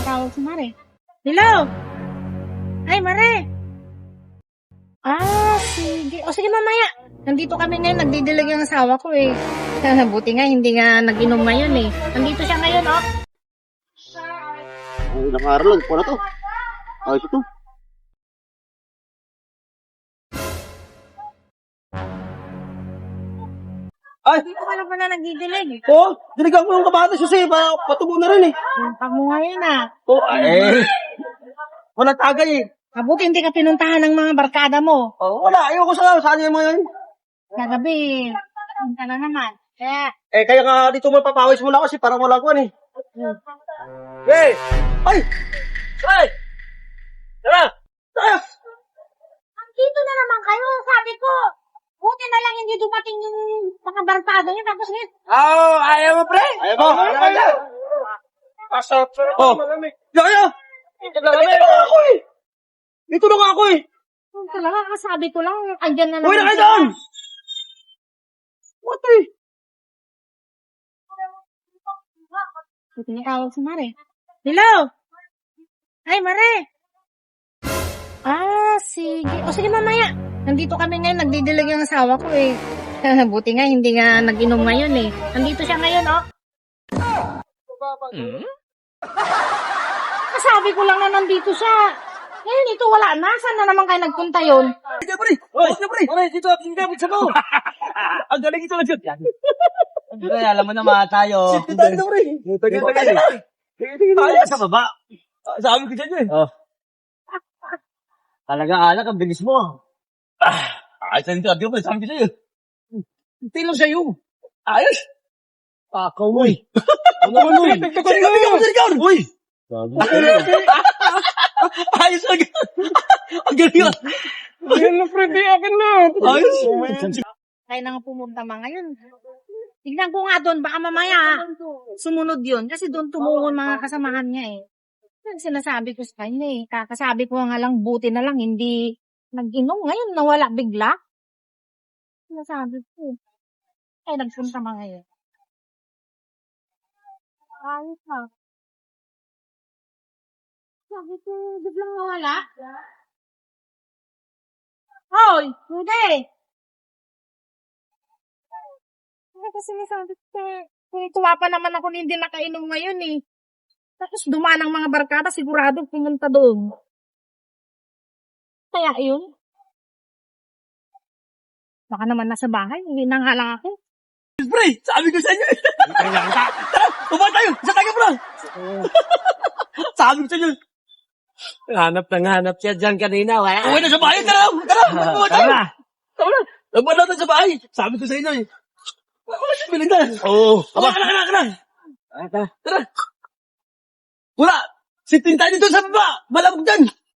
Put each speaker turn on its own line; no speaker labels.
Tinatawag si Mare. Hello? Ay, Mare. Sige. O sige mamaya. Nandito kami ngayon, nagdidilig yung asawa ko eh. Buti nga, hindi nga nag-inom ngayon eh. Nandito siya ngayon, oh.
Ay, ilang araw lang. Wala to. Ay, ito to. Ay!
Hindi ko alam pa na nagdidilig.
Oh, diligan mo yung kabatas kasi patubo na rin eh.
Pag mo ngayon ah.
Oh, wala tagay eh.
Mabuti hindi ka pinuntahan ng mga barkada mo.
Oh, wala. Ayoko sa saan mo yun.
Kagabi, punta na naman. Kaya,
Kaya nga dito mo papawis muna kasi parang wala ko eh. Hey! Ay! Ay! Tara! Tara!
andito na naman kayo. Sabi ko, buti na lang hindi dumating yung mga barkada niya. Tapos ngayon,
Ayaw mo, pre? Ayaw mo? Ayaw mo? Asap. Oh. Yaya! Dito na nga ako eh. Dito na nga ako eh.
talaga, sabi ko lang, andyan na naman.
Uy, na kayo doon! What eh?
Tinatawag si Mare. Hello? Ay, Mare. Sige. O sige mamaya. Nandito kami ngayon, nagdidilig yung asawa ko eh. Buti nga, hindi nga nag-inom ngayon eh. Nandito siya ngayon, oh. Sabi ko lang na nandito siya. Ngayon, ito wala na. Saan na naman kayo nagpunta yun?
Sige, pre! Sige, pre! Pre, dito, pinagabit mo! Ang galing ito lang dyan.
Pre, alam mo naman tayo.
Sige, tayo na, pre! Tayo sa baba. Sabi ko dyan eh.
Oh. Talaga, anak, ang bilis mo.
Ayos na dito, di ba? Sabi ko sa'yo. Hindi lang sa'yo. Ayos! Pakaw mo eh. Ano mo nun? Sigaw! Uy! Ayos na gano'n. Ang galing yun.
Ayun na, Freddy. Akin na.
Ayos.
Kaya na nga pumunta mga ngayon. Tignan ko nga doon. Baka mamaya sumunod yun. Kasi doon tumugon mga kasamahan niya eh. Yan sinasabi ko sa kanya eh. Kakasabi ko nga lang, buti na lang, hindi nag-inom. Ngayon, nawala bigla. Sinasabi ko. Ay, nagpunta mga ngayon. Ayos ha. Sabi ko, biglang nawala. Hoy, hindi. Kasi nasabi ko, kung tuwa pa naman ako na hindi nakainom ngayon eh. Tapos dumaan ang mga barkada, sigurado pumunta doon. Kaya yun. Baka naman nasa bahay, hindi na nga lang ako.
Pre, sabi ko sa inyo eh. Tara, tumawa tayo. Isa tayo bro. Sabi ko sa inyo.
Hanap siya dyan kanina.
Uwi na sa bahay. Tara, tumawa tayo.
Tara.
Tara, tumawa natin sa bahay. Sabi ko sa inyo eh. Wala siya pilinda.
Oo.
Tara. Wala. Sitin tayo dito sa baba. Malamog dyan.